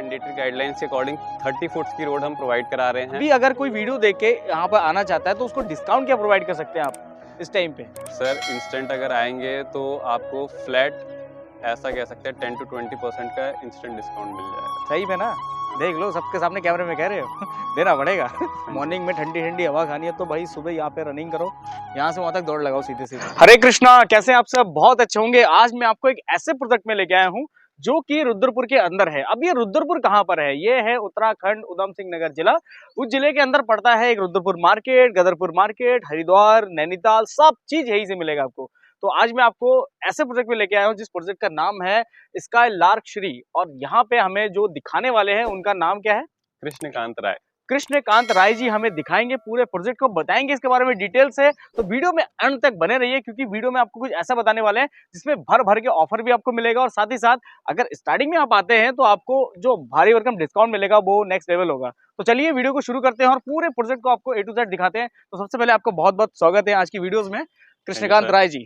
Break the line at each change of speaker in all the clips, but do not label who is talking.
Mandatory guidelines के according 30 foots की road हम प्रोवाइड करा रहे हैं।
अभी अगर कोई वीडियो देख के यहाँ पर आना चाहता है तो उसको डिस्काउंट क्या प्रोवाइड कर सकते हैं आप इस टाइम पे?
सर इंस्टेंट अगर आएंगे तो आपको फ्लैट ऐसा कह सकते हैं 10 to 20% का इंस्टेंट डिस्काउंट मिल जाएगा।
सही में ना, देख लो सबके सामने कैमरे में कह रहे हो देना पड़ेगा। मॉर्निंग में ठंडी ठंडी हवा खानी है तो भाई सुबह यहाँ पे रनिंग करो, यहाँ से वहाँ तक दौड़ लगाओ सीधे सीधे। हरे कृष्णा, कैसे आप सब? बहुत अच्छे होंगे। आज मैं आपको एक ऐसे प्रोजेक्ट में लेके आया हूँ जो कि रुद्रपुर के अंदर है। अब ये रुद्रपुर कहाँ पर है? ये है उत्तराखंड उधम सिंह नगर जिला। उस जिले के अंदर पड़ता है एक रुद्रपुर मार्केट, गदरपुर मार्केट, हरिद्वार, नैनीताल, सब चीज यही से मिलेगा आपको। तो आज मैं आपको ऐसे प्रोजेक्ट में लेके आया हूँ जिस प्रोजेक्ट का नाम है स्काई लार्क श्री, और यहाँ पे हमें जो दिखाने वाले हैं उनका नाम क्या है?
कृष्णकांत राय।
कृष्णकांत राय जी हमें दिखाएंगे, पूरे प्रोजेक्ट को बताएंगे इसके बारे में डिटेल से। तो वीडियो में अंत तक बने रहिए क्योंकि वीडियो में आपको कुछ ऐसा बताने वाले हैं जिसमें भर भर के ऑफर भी आपको मिलेगा, और साथ ही साथ अगर स्टार्टिंग में आप आते हैं तो आपको जो भारी भरकम डिस्काउंट मिलेगा वो नेक्स्ट लेवल होगा। तो चलिए वीडियो को शुरू करते हैं और पूरे प्रोजेक्ट को आपको A to Z दिखाते हैं। तो सबसे पहले आपको बहुत बहुत स्वागत है आज की वीडियोज में, कृष्णकांत राय जी।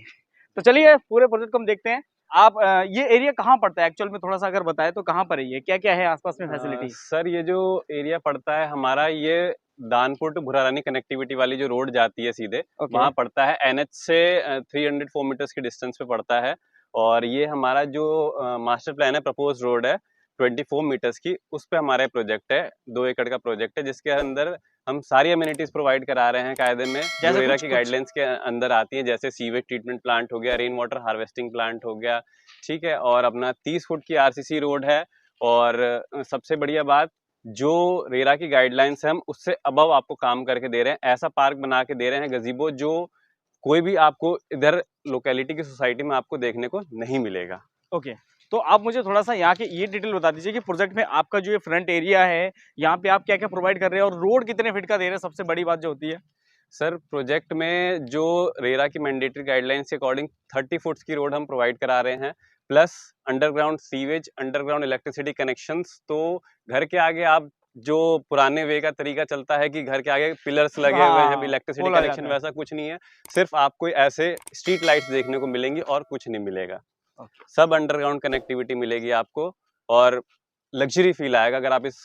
तो चलिए पूरे प्रोजेक्ट को हम देखते हैं। आप ये एरिया कहाँ पड़ता है एक्चुअल में, थोड़ा सा अगर बताएं तो कहाँ पर है ये, क्या क्या है आसपास में फैसिलिटी?
सर ये जो एरिया पड़ता है हमारा, ये दानपुर टू भुरारानी कनेक्टिविटी वाली जो रोड जाती है सीधे, वहाँ पड़ता है। NH से 304 मीटर्स की डिस्टेंस पे पड़ता है। और ये हमारा जो मास्टर प्लान है, प्रपोज रोड है 24 मीटर्स की, उस पे हमारा प्रोजेक्ट है। 2 एकड़ का प्रोजेक्ट है जिसके अंदर हम सारी अम्यूनिटीज प्रोवाइड करा रहे हैं कायदे में, जो रेरा की गाइडलाइंस के अंदर आती है, जैसे सीवेज ट्रीटमेंट प्लांट हो गया, रेन वाटर हार्वेस्टिंग प्लांट हो गया, ठीक है। और अपना 30 फुट की RCC रोड है। और सबसे बढ़िया बात, जो रेरा की गाइडलाइंस है हम उससे अबव आपको काम करके दे रहे हैं। ऐसा पार्क बना के दे रहे हैं गजीबो, जो कोई भी आपको इधर लोकेलिटी की सोसाइटी में आपको देखने को नहीं मिलेगा।
ओके, तो आप मुझे थोड़ा सा यहाँ के ये डिटेल बता दीजिए कि प्रोजेक्ट में आपका जो ये फ्रंट एरिया है यहाँ पे आप क्या क्या प्रोवाइड कर रहे हैं और रोड कितने फीट का दे रहे हैं, सबसे बड़ी बात जो होती है।
सर प्रोजेक्ट में जो रेरा की मैंडेटरी गाइडलाइंस के अकॉर्डिंग 30 फुट्स की रोड हम प्रोवाइड करा रहे हैं, plus underground sewage, underground electricity connections. तो घर के आगे आप जो पुराने वे का तरीका चलता है कि घर के आगे पिलर्स लगे हुए हैं, इलेक्ट्रिसिटी कनेक्शन, वैसा कुछ नहीं है। सिर्फ आपको ऐसे स्ट्रीट लाइट्स देखने को मिलेंगी और कुछ नहीं मिलेगा। सब अंडरग्राउंड कनेक्टिविटी मिलेगी आपको और लग्जरी फील आएगा अगर आप इस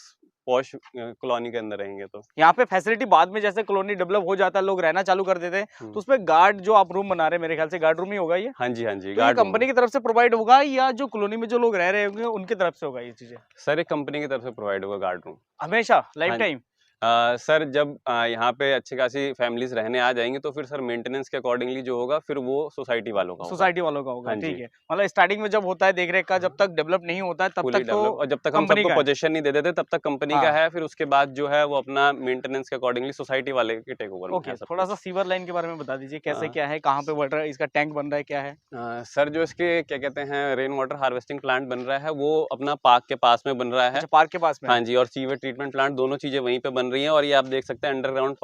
पॉश कॉलोनी के अंदर रहेंगे। तो यहाँ
पे फैसिलिटी बाद में जैसे कॉलोनी डेवलप हो जाता है, लोग रहना चालू कर देते हैं, तो उसमें गार्ड जो आप रूम बना रहे हैं, मेरे ख्याल से गार्ड रूम ही होगा ये।
हाँ जी, हाँ जी।
तो ये कंपनी की तरफ से प्रोवाइड होगा या जो कॉलोनी में जो लोग रह रहे होंगे उनकी तरफ से होगा ये चीजें?
सर एक कंपनी की तरफ से प्रोवाइड होगा गार्ड रूम,
हमेशा लाइफ टाइम।
सर जब यहाँ पे अच्छी खासी फैमिलीज रहने आ जाएंगे तो फिर सर मेंटेनेंस के अकॉर्डिंगली जो होगा फिर वो सोसाइटी वालों का होगा।
ठीक है, मतलब स्टार्टिंग में जब होता है देख रेख का, जब तक डेवलप नहीं होता है तब तक तो,
और जब तक हम सबको पोजीशन नहीं दे देते तब तक कंपनी का है। फिर उसके बाद जो है वो अपना मेंटेनेंस के अकॉर्डिंगली सोसाइटी वाले के टेक ओवर।
ओके, थोड़ा सा सीवर लाइन के बारे में बता दीजिए, कैसे क्या है, कहाँ पे बढ़ रहा है, इसका टैंक बन रहा है, क्या है?
सर जो इसके क्या कहते हैं रेन वाटर हार्वेस्टिंग प्लांट बन रहा है वो अपना पार्क के पास में बन रहा है।
पार्क के पास में?
हाँ जी, और सीवेज ट्रीटमेंट प्लांट, दोनों चीजें वहीं पे बन रही हैं। और ये आप देख सकते हैं अंडरग्राउंड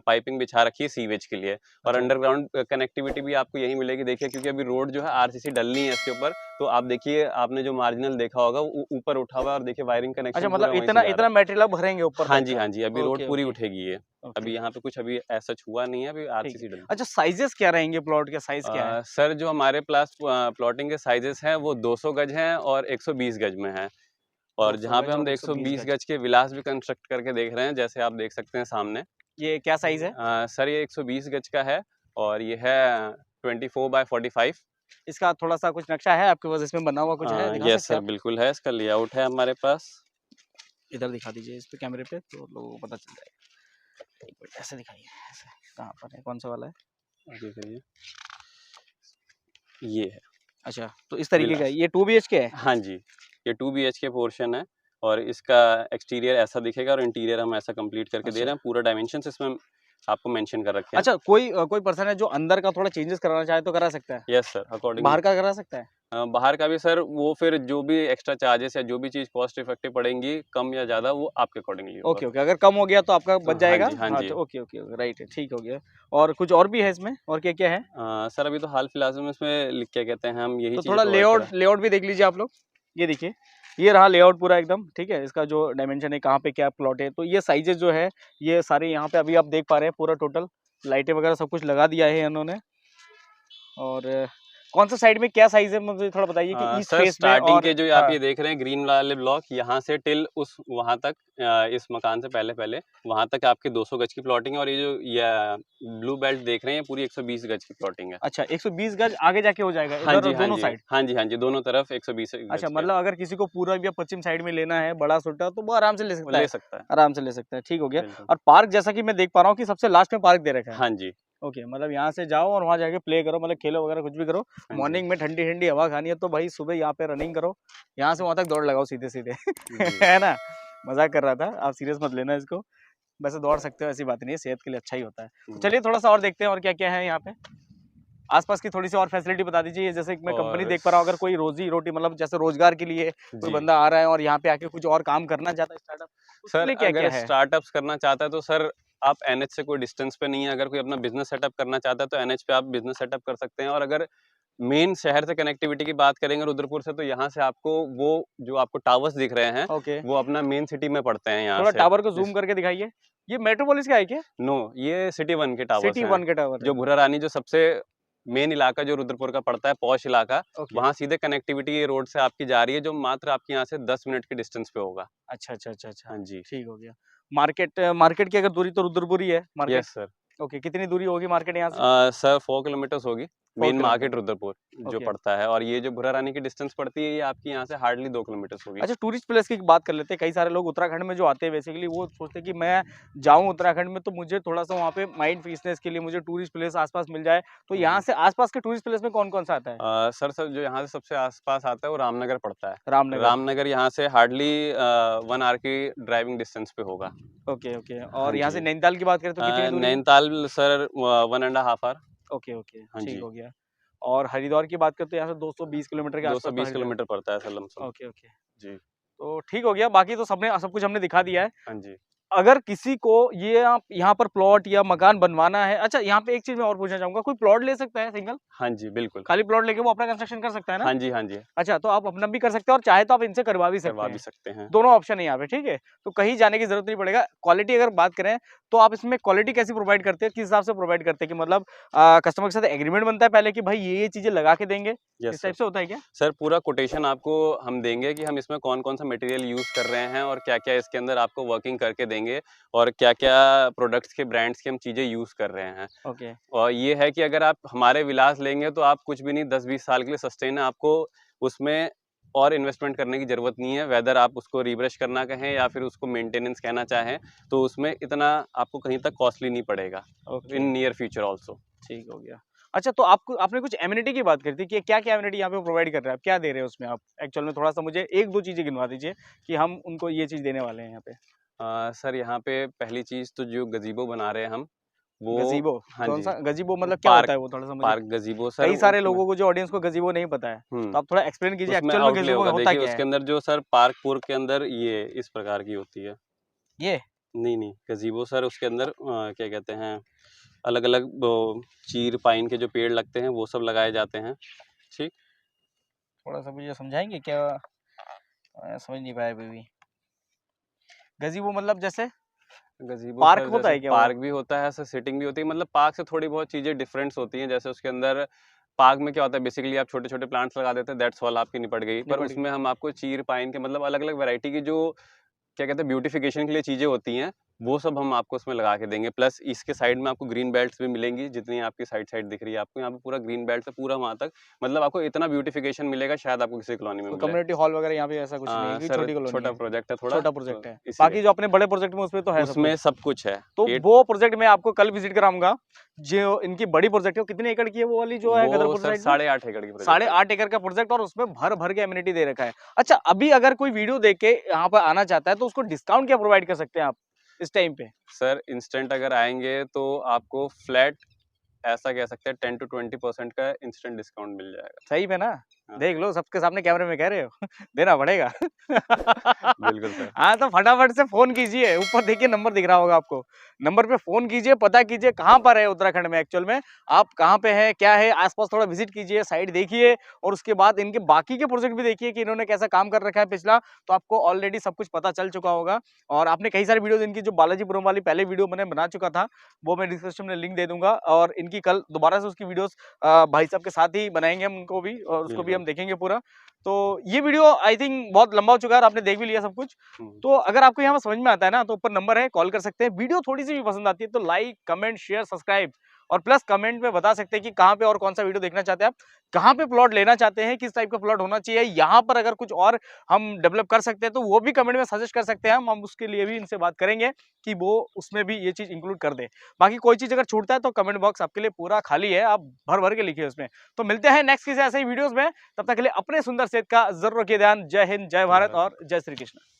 पाइपिंग बिछा रखी है सीवेज के लिए, और अंडरग्राउंड कनेक्टिविटी भी आपको यही मिलेगी। देखिए क्योंकि अभी रोड जो है RCC डलनी है इसके ऊपर, तो आप देखिए, आपने जो मार्जिनल देखा होगा ऊपर उठा हुआ है, और देखिए वायरिंग कनेक्शन।
अच्छा, मतलब इतना मटेरियल आप भरेंगे ऊपर?
हाँ जी, हाँ जी, अभी रोड पूरी उठेगी ये। अभी यहाँ पे कुछ अभी ऐसा हुआ नहीं है, अभी RCC डल।
अच्छा, साइजेस क्या रहेंगे प्लॉट के, साइज क्या है?
सर जो हमारे पास प्लॉटिंग के साइजेस हैं वो 200 गज हैं और 120 गज में है। और जहाँ पे हम 120 गज के विलास भी कंस्ट्रक्ट करके देख रहे हैं, जैसे आप देख सकते हैं सामने।
ये क्या साइज है?
सर ये 120 गज का है और ये है 24x45।
इसका थोड़ा सा कुछ नक्शा है आपके पास, इसमें बना हुआ कुछ है?
यस सर, बिल्कुल है, इसका लेआउट है हमारे पास।
इधर दिखा दीजिए इस पे कैमरे पे, तो लोगों को पता चल जाएगा। ऐसे दिखाइए, ऐसे कहाँ पर है, कौन सा वाला है?
देखिए ये है।
अच्छा, तो इस तरीके का ये 2 BHK है?
हाँ जी, ये 2 BHK पोर्शन है और इसका एक्सटीरियर ऐसा दिखेगा और इंटीरियर हम ऐसा कंप्लीट करके दे रहे हैं। पूरा डायमेंशंस इसमें आपको मेंशन कर रखे हैं।
अच्छा, कोई पर्सन है जो अंदर का थोड़ा चेंजेस कराना चाहे तो करा सकता है?
Yes sir, according.
बाहर का करा सकता है?
बाहर का भी सर, वो फिर जो भी एक्स्ट्रा चार्जेस या जो भी चीज कॉस्ट इफेक्टिव पड़ेंगी कम या ज्यादा, वो आपके अकॉर्डिंगली।
ओके, अगर कम हो गया तो आपका बच जाएगा।
हाँ जी।
ओके, राइट है, ठीक हो गया। और कुछ और भी है इसमें, और क्या क्या है?
सर अभी तो हाल फिलहाल में इसमें क्या कहते हैं हम यही
तो थोड़ा लेआउट भी देख लीजिए आप लोग। ये देखिए, ये रहा लेआउट पूरा एकदम, ठीक है। इसका जो डायमेंशन है, कहाँ पे क्या प्लॉट है, तो ये साइजेस जो है ये सारे यहाँ पे अभी आप देख पा रहे हैं। पूरा टोटल लाइटें वगैरह सब कुछ लगा दिया है इन्होंने। और कौन सा साइड में क्या साइज है मुझे थोड़ा बताइए कि इस
सर
फेस में
स्टार्टिंग
और
के जो आप ये देख रहे हैं ग्रीन वाले ब्लॉक, यहाँ से टिल उस वहां तक इस मकान से पहले वहां तक आपके 200 गज की प्लॉटिंग है, और ये जो ब्लू बेल्ट देख रहे हैं पूरी 120 गज की प्लॉटिंग है।
अच्छा 120 गज आगे जाके हो जाएगा
हाँ
इधर
जी,
और दोनों साइड?
हाँ जी, दोनों तरफ 120 गज
अच्छा
के
मतलब अगर किसी को पूरब या पश्चिम साइड में लेना है बड़ा छोटा तो वो आराम से ले
वो
सकता है।
ले सकता है।
आराम से ले सकता है, ठीक हो गया।
बिल्कुल।
और पार्क जैसा कि मैं देख पा रहा हूँ कि सबसे लास्ट में पार्क दे रखा है।
हाँ जी,
ओके, मतलब यहाँ से जाओ और वहाँ जाके प्ले करो, मतलब खेलो वगैरह कुछ भी करो।
हाँ जी।
मॉर्निंग में ठंडी ठंडी हवा खानी है तो भाई सुबह यहाँ पे रनिंग करो, यहाँ से वहाँ तक दौड़ लगाओ सीधे सीधे
जी।
है ना? मजाक कर रहा था, आप सीरियस मत लेना इसको। वैसे दौड़ सकते हो, ऐसी बात नहीं है, सेहत के लिए अच्छा ही होता है। तो चलिए थोड़ा सा और देखते हैं और क्या क्या है यहाँ पे। आसपास की थोड़ी सी और फैसिलिटी बता दीजिए। जैसे कि मैं कंपनी
और
देख पा रहा हूँ, अगर कोई रोजी रोटी मतलब जैसे रोजगार के लिए कोई
जी।
बंदा आ रहा है और यहाँ पे आके कुछ और काम करना चाहता है स्टार्टअप, उसके
सर
लिए क्या क्या
अगर
है?
स्टार्टअप्स करना चाहता है तो सर आप एनएच से कोई डिस्टेंस पे नहीं है, अगर कोई अपना बिजनेस सेटअप करना चाहता है तो एनएच पे आप बिजनेस सेटअप कर सकते हैं। और अगर मेन शहर से कनेक्टिविटी की बात करेंगे रुद्रपुर से, तो यहाँ से आपको वो जो आपको टावर्स दिख रहे हैं
ओके,
वो अपना मेन सिटी में पड़ते हैं यहाँ
थोड़ा
से।
टावर को जूम करके दिखाइए। ये मेट्रोपोलिस का है क्या?
नो, ये सिटी वन के टावर्स
सिटी
हैं।
वन के टावर है।
जो भूरा रानी जो सबसे मेन इलाका जो रुद्रपुर का पड़ता है, पॉश इलाका,
ओके,
वहाँ सीधे कनेक्टिविटी ये रोड से आपकी जा रही है, जो मात्र आपके यहाँ से 10 मिनट के डिस्टेंस पे होगा।
अच्छा अच्छा अच्छा अच्छा,
हाँ जी।
ठीक हो गया। मार्केट मार्केट की अगर दूरी तो रुद्रपुर ही है मार्केट।
Yes sir.
ओके, कितनी दूरी होगी मार्केट यहाँ से?
सर 4 किलोमीटर्स होगी
4
मेन मार्केट
किलोमीटर।
रुद्रपुर जो
ओके।
पड़ता है, और ये जो भूरा रानी की डिस्टेंस पड़ती है ये आपकी यहाँ से हार्डली 2 किलोमीटर्स होगी।
अच्छा टूरिस्ट प्लेस की बात कर लेते हैं। कई सारे लोग उत्तराखंड में जो आते हैं बेसिकली वो सोचते हैं कि मैं जाऊं उत्तराखंड में तो मुझे थोड़ा सा वहाँ पे माइंड पीसनेस के लिए मुझे टूरिस्ट प्लेस आसपास मिल जाए, तो यहाँ से आसपास के टूरिस्ट प्लेस में कौन कौन सा आता है?
सर जो यहाँ से सबसे आसपास आता है वो रामनगर पड़ता है।
रामनगर।
रामनगर यहाँ से हार्डली 1 आवर की ड्राइविंग डिस्टेंस पे होगा।
ओके ओके,
हाँ
और यहाँ से
जी।
नैनीताल की बात करें तो कितनी दूरी है?
Nainital sir 1.5 hour.
Okay okay,
हाँ
ठीक
जी।
हो गया। और हरिद्वार की बात करते हैं यहाँ से 220 किलोमीटर के आसपास तो
220
हरिद्वार।
किलोमीटर पड़ता है सर लमसम।
ओके ओके,
जी।
तो ठीक हो गया। बाकी तो सबने सब कुछ हमने दिखा दिया है।
हाँ जी।
अगर किसी को ये आप यहाँ पर प्लॉट या मकान बनवाना है, अच्छा यहाँ पे एक चीज मैं और पूछना चाहूंगा, कोई प्लॉट ले सकता है सिंगल?
हाँ जी, बिल्कुल।
खाली प्लॉट लेके वो अपना कंस्ट्रक्शन कर सकता है ना?
हाँ जी, हाँ जी।
अच्छा, तो आप अपना भी कर सकते हैं और चाहे तो आप इनसे करवा भी सकते
करवा भी
हैं।
सकते हैं।
दोनों ऑप्शन है यहाँ पे, ठीक है? तो कहीं जाने की जरूरत नहीं पड़ेगा। क्वालिटी अगर बात करें तो आप इसमें क्वालिटी कैसी प्रोवाइड करते हैं, किस हिसाब से प्रोवाइड करते हैं कि मतलब कस्टमर के साथ एग्रीमेंट बनता है पहले कि भाई ये चीजें लगा के देंगे,
यस
इस
सर।
टाइप से होता है क्या?
सर पूरा कोटेशन आपको हम देंगे कि हम इसमें कौन-कौन सा मटेरियल यूज़ कर रहे हैं और क्या-क्या इसके अंदर आपको वर्किंग करके देंगे, और क्या-क्या प्रोडक्ट्स के ब्रांड्स की हम चीज़ें यूज़ कर रहे हैं।
ओके,
और ये है कि अगर आप हमारे विलास लेंगे तो आप कुछ भी नहीं, 10-20 साल के लिए सस्टेन है, आपको उसमें और इन्वेस्टमेंट करने की ज़रूरत नहीं है। वेदर आप उसको रिब्रश करना कहें या फिर उसको मेंटेनेंस कहना चाहें, तो उसमें इतना आपको कहीं तक कॉस्टली नहीं पड़ेगा
okay,
in near future also.
ठीक हो गया। अच्छा, तो आपको आपने कुछ एमिनिटी की बात करी थी कि क्या-क्या एमिनिटी यहाँ पे प्रोवाइड कर रहे हैं आप? क्या दे रहे हैं उसमें आप? एक्चुअल में थोड़ा-सा मुझे 1-2 चीज़ें गिनवा दीजिए कि हम उनको ये चीज़ देने वाले हैं यहाँ पे।
सर यहाँ पे पहली चीज़ तो जो गज़ीबो बना रहे हैं हम, वो
गज़ीबो?
हाँ जी,
कौन-सा गज़ीबो
वो
मतलब क्या होता है वो थोड़ा-सा मुझे?
पार्क गज़ीबो सर
कई सारे
उसमें।
लोगों को जो ऑडियंस को गज़ीबो नहीं पता है, तो
हुँ,
आप थोड़ा एक्सप्लेन कीजिए
उसमें
एक्चुअल में
आउटले
गज़ीबो
होगा।
होता
देखिए
क्या
उसके
है?
अंदर जो सर पार्क-पुर्क के अंदर ये इस प्रकार की होती है।
ये?
नहीं, गज़ीबो सर उसके अंदर क्या कहते हैं, अलग-अलग वो चीर, पाइन के जो पेड़ लगते हैं वो सब लगाए जाते हैं। ठीक?
थोड़ा-सा मुझे समझाएँगे क्या? मैं समझ नहीं पाया अभी भी। गज़ीबो मतलब जैसे
गज़ीबो
पार्क
सर
होता
जैसे
है क्या वो?
पार्क भी होता है, ऐसे सिटिंग भी होती है, मतलब पार्क से थोड़ी बहुत चीज़ें डिफरेंट्स होती हैं। जैसे उसके अंदर पार्क में क्या होता है, बेसिकली आप छोटे-छोटे प्लांट्स लगा देते हैं, दैट्स ऑल, आपकी निपट गई। पर
निपट गई।
उसमें हम आपको चीर, पाइन के मतलब अलग-अलग वैरायटी की जो क्या कहते हैं ब्यूटिफिकेशन के लिए चीज़ें होती हैं, वो सब हम आपको उसमें लगा के देंगे। प्लस इसके साइड में आपको ग्रीन बेल्ट्स भी मिलेंगी, जितनी आपकी साइड दिख रही है आपको यहाँ पे पूरा ग्रीन बेल्ट से पूरा वहाँ तक, मतलब आपको इतना ब्यूटिफिकेशन मिलेगा शायद आपको किसी कॉलोनी में
तो
मिले।
कम्युनिटी हॉल वगैरह यहाँ पे ऐसा कुछ नहीं है क्योंकि
सर
छोटी कॉलोनी
छोटा
है?
प्रोजेक्ट है थोड़ा,
छोटा
तो
प्रोजेक्ट है।
इसलिए
बाकी जो अपने बड़े प्रोजेक्ट में उसमें तो है सब
उसमें
कुछ।
सब कुछ है।
तो
एट
वो प्रोजेक्ट मैं आपको कल विजिट कराऊँगा, जो इनकी बड़ी प्रोजेक्ट है, वो कितने एकड़ की है वो वाली जो है
वो
गदरपुर
सर
साइड में?
8.5 एकड़ की प्रोजेक्ट
साढ़े
है।
8 एकड़ का प्रोजेक्ट और उसमें भर-भर के एमिनिटी दे रखा है। अच्छा, अभी अगर कोई वीडियो देख के यहाँ पर आना चाहता है तो उसको डिस्काउंट क्या प्रोवाइड कर सकते हैं आप इस टाइम पे?
सर इंस्टेंट अगर आएँगे तो आपको फ्लैट ऐसा कह सकते हैं 10 to 20% का इंस्टेंट डिस्काउंट मिल जाएगा।
सही में ना? देख लो, सबके सामने कैमरे में कह रहे हो देना पड़ेगा
बिल्कुल सर।
हाँ, तो फटाफट से फोन कीजिए, ऊपर देखिए नंबर दिख रहा होगा आपको, नंबर पे फोन कीजिए, पता कीजिए कहाँ पर है उत्तराखंड में, एक्चुअल में आप कहाँ पे हैं, क्या है, आसपास थोड़ा विजिट कीजिए, साइट देखिए और उसके बाद इनके बाकी के प्रोजेक्ट भी देखिए कि इन्होंने कैसा काम कर रखा है पिछला, तो आपको ऑलरेडी सब कुछ पता चल चुका होगा। और आपने कई सारी वीडियोस इनकी जो बालाजीपुरम वाली पहले वीडियो मैंने बना चुका था, वो मैं डिस्क्रिप्शन में लिंक दे दूंगा, और इनकी कल दोबारा से उसकी वीडियोस भाई साहब के साथ ही बनाएंगे हम उनको भी, और उसको भी हम देखेंगे पूरा। तो ये वीडियो आई थिंक बहुत लंबा हो चुका है और आपने देख भी लिया सब कुछ। तो अगर आपको यहाँ समझ में आता है ना, तो ऊपर नंबर है, कॉल कर सकते हैं। वीडियो थोड़ी सी भी पसंद आती है तो लाइक, कमेंट, शेयर, सब्सक्राइब, और प्लस कमेंट में बता सकते हैं कि कहाँ पे और कौन सा वीडियो देखना चाहते हैं आप, कहाँ पे प्लॉट लेना चाहते हैं, किस टाइप का प्लॉट होना चाहिए, यहाँ पर अगर कुछ और हम डेवलप कर सकते हैं तो वो भी कमेंट में सजेस्ट कर सकते हैं। हम उसके लिए भी इनसे बात करेंगे कि वो उसमें भी ये चीज इंक्लूड कर दे। बाकी कोई चीज अगर छूटता है तो कमेंट बॉक्स आपके लिए पूरा खाली है, आप भर भर के लिखिए उसमें। तो मिलते हैं नेक्स्ट किसी ऐसे ही वीडियोस में, तब तक के लिए अपने सुंदर सेहत का जरूर रखिए ध्यान। जय हिंद, जय भारत और जय श्री कृष्ण।